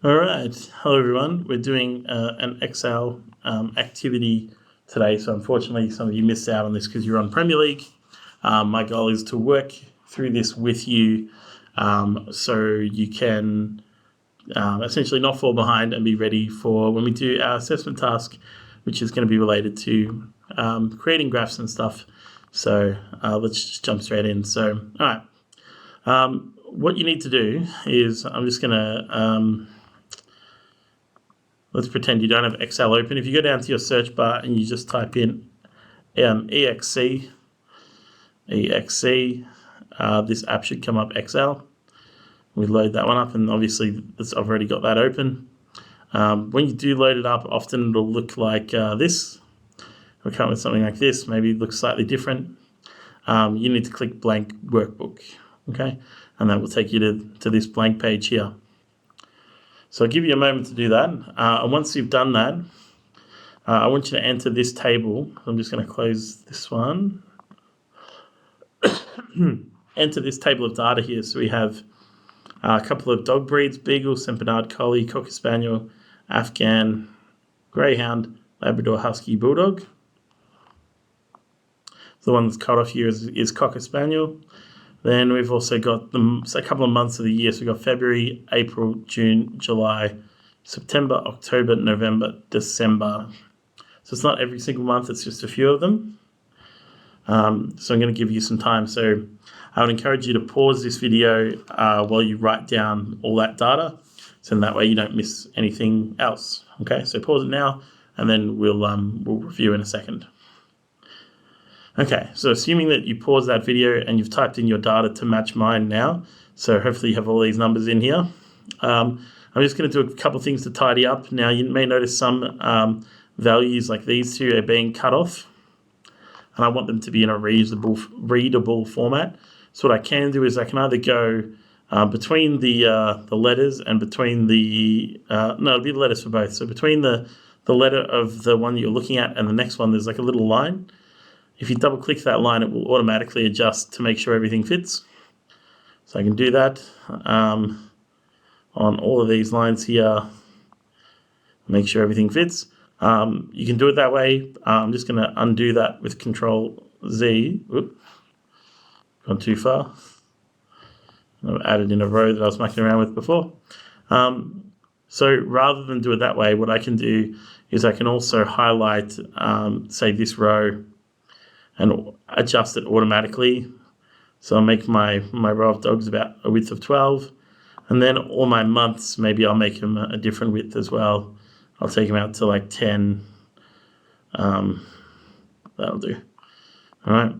All right. Hello, everyone. We're doing an Excel activity today. So unfortunately, some of you missed out on this because you're on Premier League. My goal is to work through this with you so you can essentially not fall behind and be ready for when we do our assessment task, which is going to be related to creating graphs and stuff. So let's just jump straight in. So, all right. What you need to do is I'm just going to... let's pretend you don't have Excel open. If you go down to your search bar and you just type in EXC, this app should come up Excel. We load that one up, and obviously I've already got that open. When you do load it up, often it'll look like this. We'll come with something like this. Maybe it looks slightly different. You need to click blank workbook, okay? And that will take you to this blank page here. So I'll give you a moment to do that. And once you've done that, I want you to enter this table. I'm just going to close this one. Enter this table of data here. So we have a couple of dog breeds: Beagle, St. Bernard Collie, Cocker Spaniel, Afghan, Greyhound, Labrador Husky, Bulldog. The one that's cut off here is Cocker Spaniel. Then we've also got a couple of months of the year. So we've got February, April, June, July, September, October, November, December. So it's not every single month, it's just a few of them. So I'm going to give you some time. So I would encourage you to pause this video while you write down all that data. So in that way you don't miss anything else. Okay, so pause it now and then we'll review in a second. Okay, so assuming that you pause that video and you've typed in your data to match mine now, so hopefully you have all these numbers in here. I'm just going to do a couple of things to tidy up. Now, you may notice some values like these two are being cut off, and I want them to be in a readable format. So what I can do is I can either go between the letters and between it'll be the letters for both. So between the letter of the one you're looking at and the next one, there's like a little line. If you double click that line, it will automatically adjust to make sure everything fits. So I can do that on all of these lines here, make sure everything fits. You can do it that way. I'm just going to undo that with Control Z. Oop, gone too far. I've added in a row that I was mucking around with before. So rather than do it that way, what I can do is I can also highlight, say, this row, and adjust it automatically. So I'll make my row of dogs about a width of 12. And then all my months, maybe I'll make them a different width as well. I'll take them out to like 10. That'll do. All right.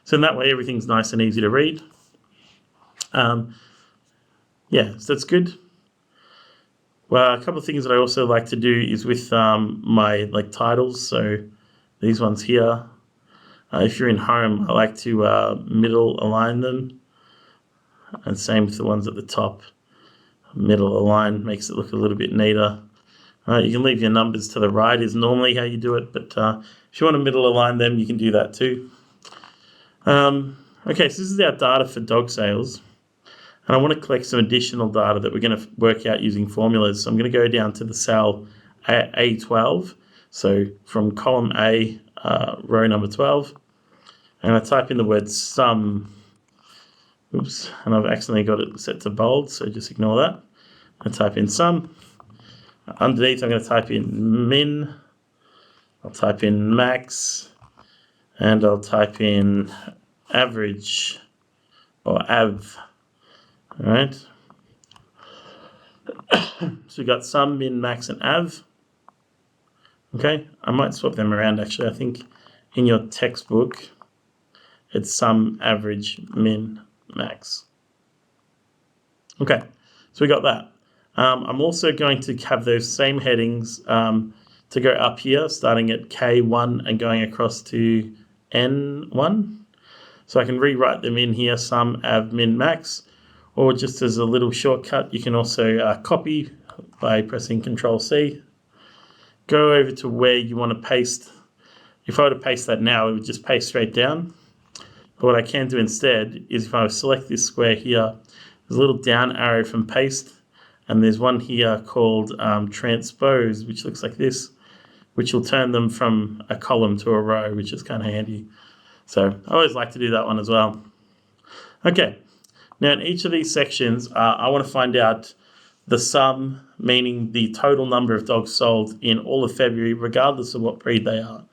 So in that way, everything's nice and easy to read. Yeah, so that's good. Well, a couple of things that I also like to do is with my titles. So these ones here. If you're in home, I like to middle align them, and same with the ones at the top. Middle align makes it look a little bit neater. You can leave your numbers to the right is normally how you do it, but if you want to middle align them, you can do that too. Okay, so this is our data for dog sales, and I want to collect some additional data that we're going to work out using formulas. So I'm going to go down to the cell A12, so from column A, row number 12, and I type in the word sum. Oops, and I've accidentally got it set to bold, so just ignore that. I type in sum. Underneath, I'm going to type in min. I'll type in max, and I'll type in average or av. All right. So we've got sum, min, max, and av. Okay, I might swap them around actually. I think in your textbook, it's sum, average, min, max. Okay, so we got that. I'm also going to have those same headings to go up here, starting at K1 and going across to N1. So I can rewrite them in here, sum, av, min, max, or just as a little shortcut, you can also copy by pressing Control C. Go over to where you want to paste. If I were to paste that now, it would just paste straight down. But what I can do instead is if I select this square here, there's a little down arrow from paste, and there's one here called transpose, which looks like this, which will turn them from a column to a row, which is kind of handy. So I always like to do that one as well. Okay, now in each of these sections, I want to find out the sum, meaning the total number of dogs sold in all of February, regardless of what breed they are.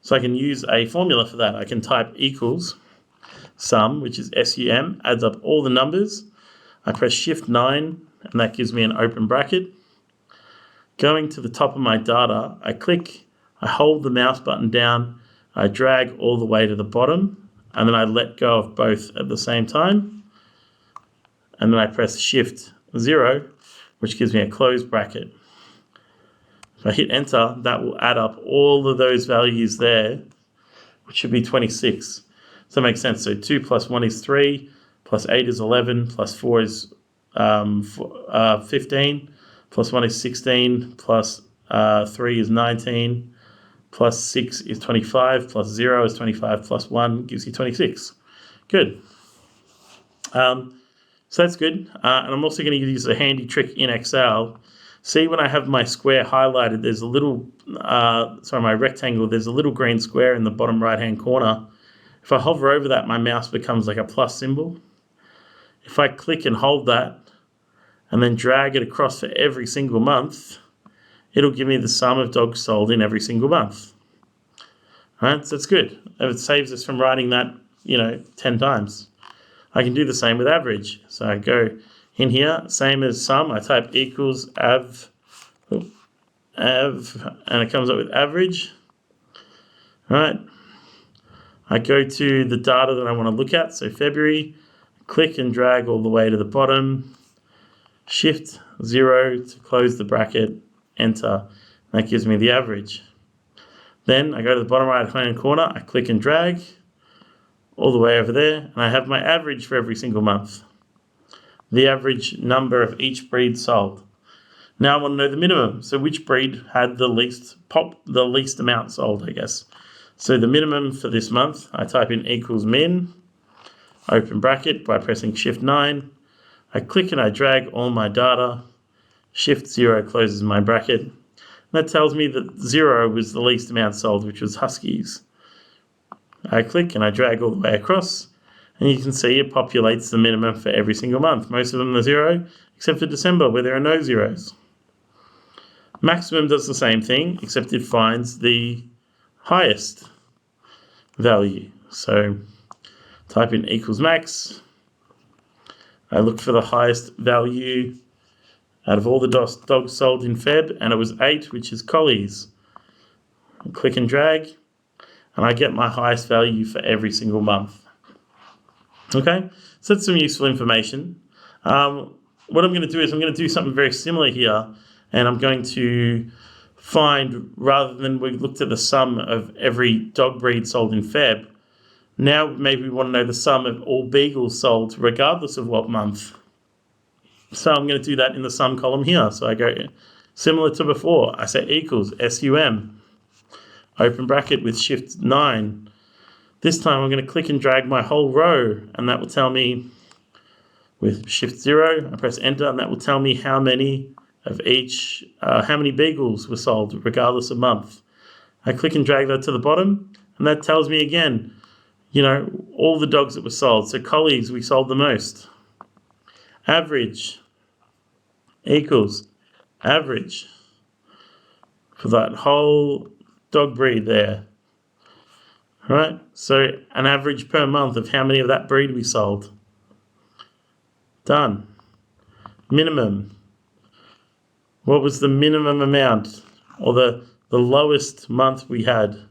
So I can use a formula for that. I can type equals sum, which is SUM, adds up all the numbers. I press Shift 9, and that gives me an open bracket. Going to the top of my data, I click, I hold the mouse button down, I drag all the way to the bottom, and then I let go of both at the same time. And then I press Shift 0, which gives me a closed bracket. If I hit enter, that will add up all of those values there, which should be 26. So that makes sense. So 2 plus 1 is 3, plus 8 is 11, plus 4 is 15, plus 1 is 16, plus 3 is 19, plus 6 is 25, plus 0 is 25, plus 1 gives you 26. Good. So that's good. And I'm also going to use a handy trick in Excel. See, when I have my square highlighted, there's a little, my rectangle, there's a little green square in the bottom right-hand corner. If I hover over that, my mouse becomes like a plus symbol. If I click and hold that and then drag it across for every single month, it'll give me the sum of dogs sold in every single month. All right, so that's good. It saves us from writing that, 10 times. I can do the same with average. So I go in here, same as sum, I type equals av, and it comes up with average. All right. I go to the data that I want to look at, so February, click and drag all the way to the bottom, Shift 0 to close the bracket, enter. That gives me the average. Then I go to the bottom right-hand corner, I click and drag all the way over there, and I have my average for every single month. The average number of each breed sold. Now I want to know the minimum. So which breed had the least amount sold, I guess. So the minimum for this month, I type in equals min, open bracket by pressing Shift 9. I click and I drag all my data. Shift 0 closes my bracket. That tells me that 0 was the least amount sold, which was Huskies. I click and I drag all the way across, and you can see it populates the minimum for every single month. Most of them are 0, except for December, where there are no zeros. Maximum does the same thing, except it finds the highest value. So type in equals max. I look for the highest value out of all the dogs sold in Feb, and it was 8, which is collies. Click and drag, and I get my highest value for every single month. Okay, so that's some useful information. What I'm going to do is I'm going to do something very similar here, and I'm going to find, rather than we looked at the sum of every dog breed sold in Feb, now maybe we want to know the sum of all beagles sold regardless of what month. So I'm going to do that in the sum column here. So I go similar to before. I say equals SUM, open bracket with Shift 9. This time I'm going to click and drag my whole row, and that will tell me with Shift 0, I press enter, and that will tell me how many of each, how many beagles were sold regardless of month. I click and drag that to the bottom, and that tells me again, all the dogs that were sold. So collies, we sold the most. Average equals average for that whole dog breed there. All right, so an average per month of how many of that breed we sold. Done. Minimum. What was the minimum amount, or the lowest month we had?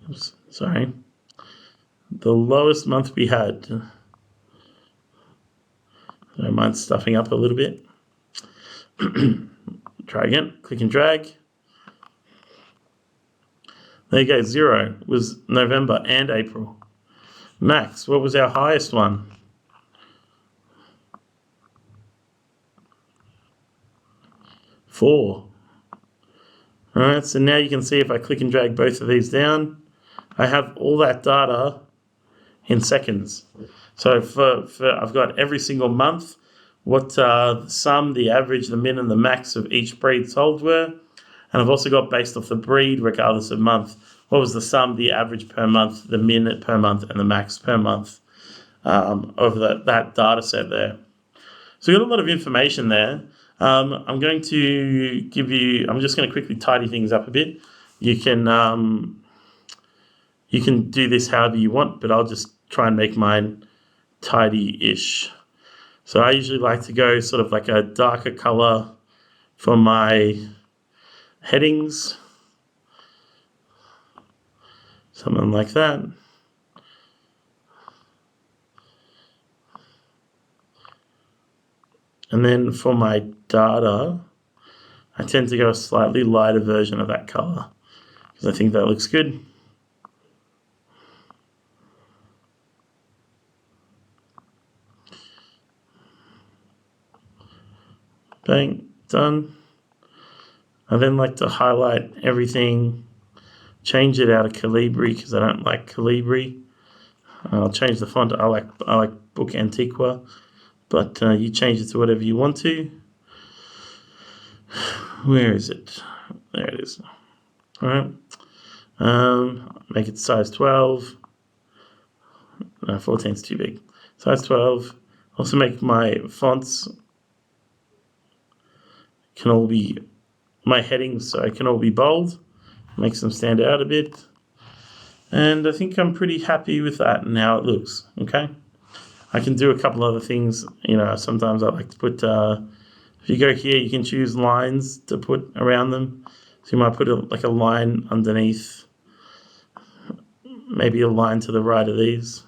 Oops, sorry. The lowest month we had. Don't mind stuffing up a little bit. Try again. Click and drag. There you go. 0 was November and April. Max, what was our highest one? Four. All right, so now you can see if I click and drag both of these down, I have all that data in seconds. So for I've got every single month what the sum, the average, the min, and the max of each breed sold were. And I've also got, based off the breed, regardless of month, what was the sum, the average per month, the min per month, and the max per month of that data set there. So we've got a lot of information there. I'm going to I'm just going to quickly tidy things up a bit. You can do this however you want, but I'll just try and make mine tidy-ish. So I usually like to go sort of like a darker color for my headings, something like that. And then for my data, I tend to go a slightly lighter version of that color because I think that looks good. Bang, done. I then like to highlight everything, change it out of Calibri because I don't like Calibri. I'll change the font. I like Book Antiqua, but you change it to whatever you want to. Where is it? There it is. All right. Make it size 12. No, 14 is too big. Size 12. Also make my fonts can all be, my headings, so it can all be bold. Makes them stand out a bit. And I think I'm pretty happy with that and how it looks, okay? I can do a couple other things. Sometimes I like to put, if you go here, you can choose lines to put around them. So you might put like a line underneath, maybe a line to the right of these.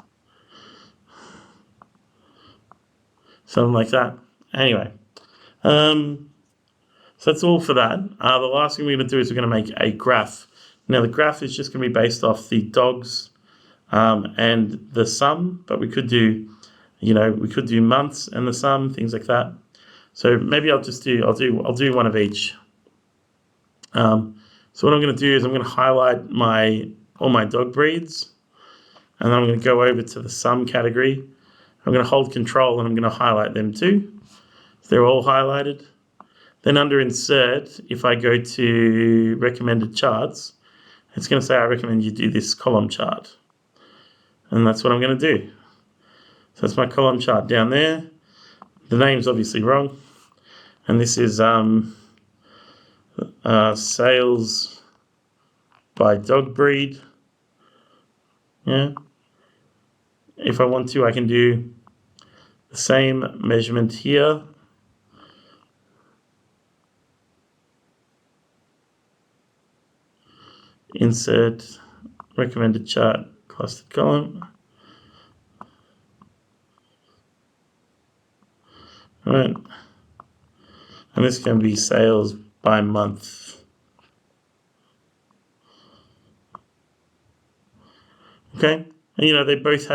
Something like that. Anyway, so that's all for that. The last thing we're going to do is we're going to make a graph. Now the graph is just going to be based off the dogs and the sum, but we could do, months and the sum, things like that. So maybe I'll do one of each. So what I'm going to do is I'm going to highlight all my dog breeds, and then I'm going to go over to the sum category. I'm going to hold Control and I'm going to highlight them too. So they're all highlighted. Then under Insert, if I go to Recommended Charts, it's going to say I recommend you do this column chart. And that's what I'm going to do. So that's my column chart down there. The name's obviously wrong. And this is sales by dog breed. Yeah. If I want to, I can do the same measurement here. Insert recommended chart clustered column. All right. And this can be sales by month. Okay. And, they both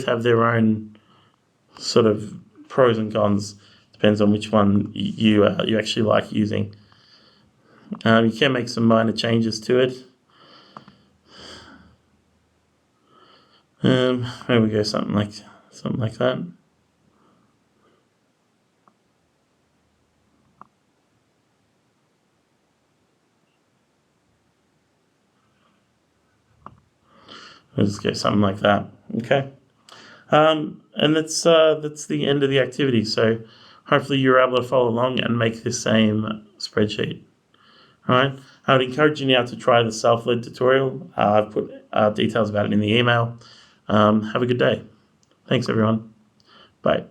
have their own sort of pros and cons. Depends on which one you actually like using. You can make some minor changes to it. Maybe we go something like that. We'll just go something like that. Okay. And that's the end of the activity. So hopefully you're able to follow along and make the same spreadsheet. All right. I would encourage you now to try the self-led tutorial. I've put details about it in the email. Have a good day. Thanks, everyone. Bye.